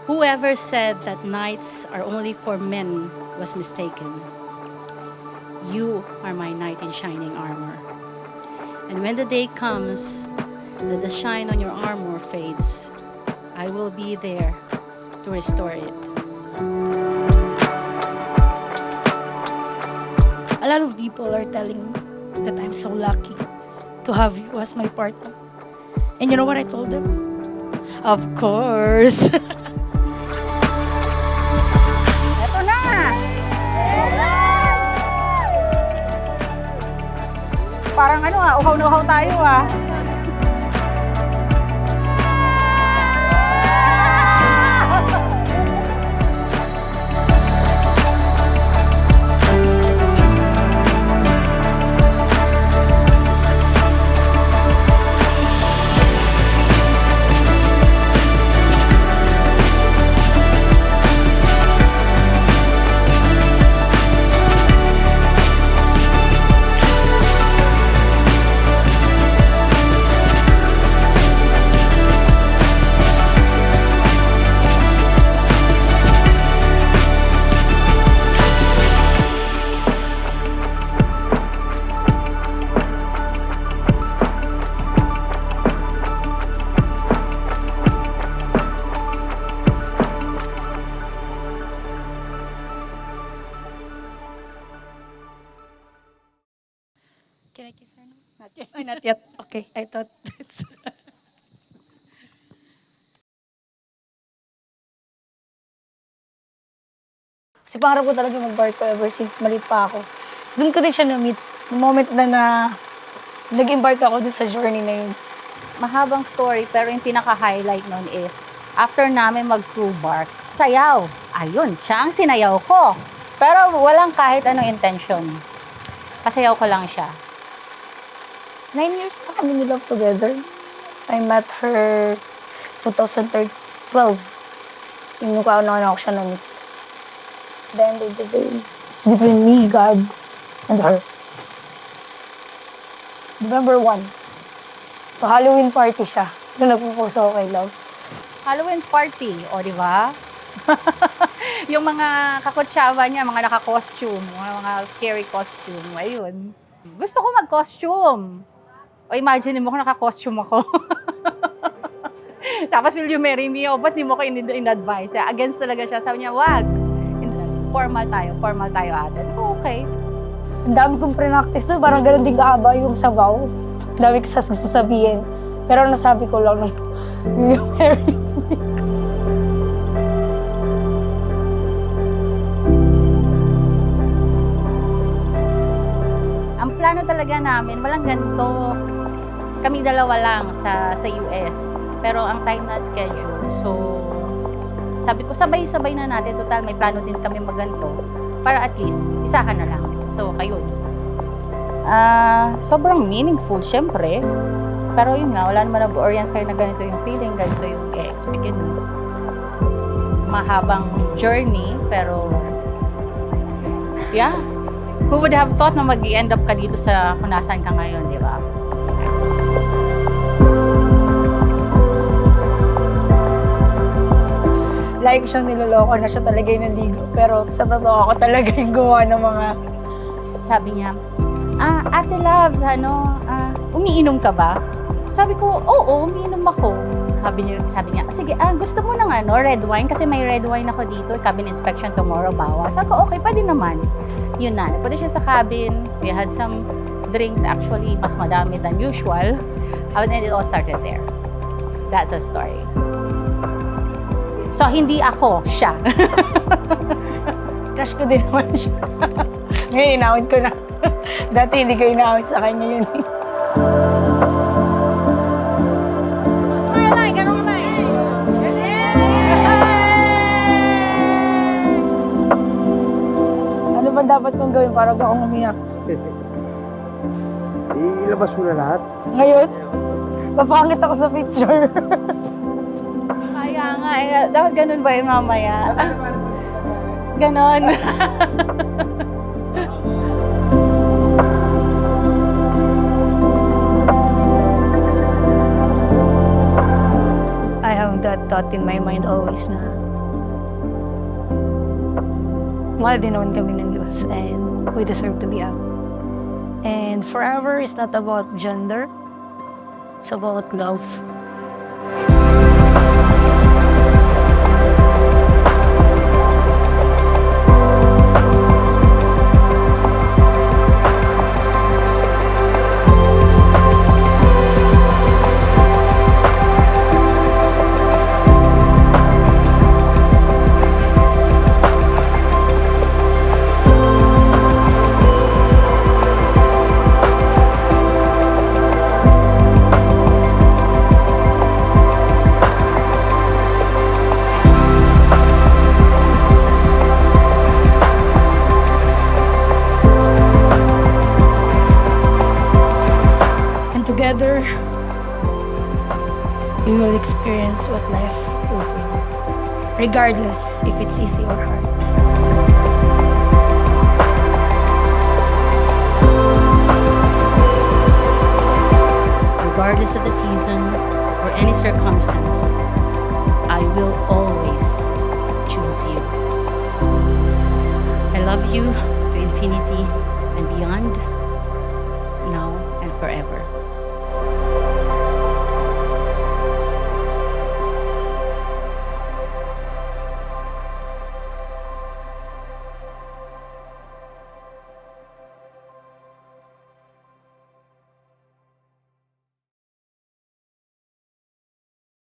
Whoever said that knights are only for men was mistaken. You are my knight in shining armor. And when the day comes that the shine on your armor fades, I will be there to restore it. A lot of people are telling me that I'm so lucky to have you as my partner. And you know what I told them? Of course. Eto na! Parang uhaw na uhaw tayo Can I kiss her now? Not yet. Ay, not yet. Okay, I thought it's... Kasi pangarap ko talaga mag-barko ever since maliit pa ako. So doon ko din siya na-meet. The moment na nag-embark ako dun sa journey na yun. Mahabang story, pero yung pinaka-highlight nun is, after namin mag-crew bark, sayaw. Ayun, siya ang sinayaw ko. Pero walang kahit anong intention. Pasayaw ko lang siya. 9 years na kami ni Love together. I met her 2012. Yung kauna-una ako siya na-meet. The end of the day, it's between me, God, and her. November 1. So, Halloween party siya. Doon nagpo-post ako kay Love. Halloween's party, o di ba? Yung mga kakutsaba niya, mga naka-costume, mga scary costume, ayun. Gusto ko mag-costume. O imagine mo kung naka-costume ako. Tapos, will you marry me? O, ba't di mo ko in-advise? Against talaga siya. Sabi niya, wag. Formal tayo ate. Sabi ko, okay. Ang dami kong pre-practice na, parang gano'n din kahaba yung sabaw. Ang dami ko sasabihin. Pero nasabi ko lang, will you marry me? Ang plano talaga namin, walang ganito. Kami dalawa lang sa US. Pero ang tight na schedule. So, sabi ko, sabay-sabay na natin. Total, may plano din kami maganto. Para at least, isa ka na lang. So, kayo. Sobrang meaningful, syempre. Pero yun nga, wala naman nag-orient sa'yo na ganito yung feeling, ganito yung i-expect mo. Mahabang journey, pero yeah. Who would have thought na mag-end up ka dito sa kung nasaan ka ngayon, di ba? Like siyang niloloko na siya talaga yung naligo. Pero sa totoo ako talaga yung gumawa ng mga... Sabi niya, Ate Loves, umiinom ka ba? Sabi ko, oo, umiinom ako. Sabi niya, sige, gusto mo ng red wine? Kasi may red wine ako dito, cabin inspection tomorrow, bawa. Sabi ko, okay, pwede naman. Yun na, napunta siya sa cabin, we had some drinks, actually, mas madami than usual. And then it all started there. That's a story. So, hindi ako, siya. Crush ko din naman siya. Ngayon, inawit ko na. Dati hindi ko inawit sa kanya yun. Ano ba dapat kong gawin para ba akong umiyak? Ilabas mo na lahat. Ngayon, papangit ako sa picture. Kaya nga, dapat ganun ba yung mamaya? Ganon. I have that thought in my mind always na mahal din naman kami ng Diyos and we deserve to be happy. And forever is not about gender, it's about love. And together, we will experience what life will bring, regardless if it's easy or hard. Regardless of the season or any circumstance, I will always choose you. I love you to infinity and beyond, now and forever.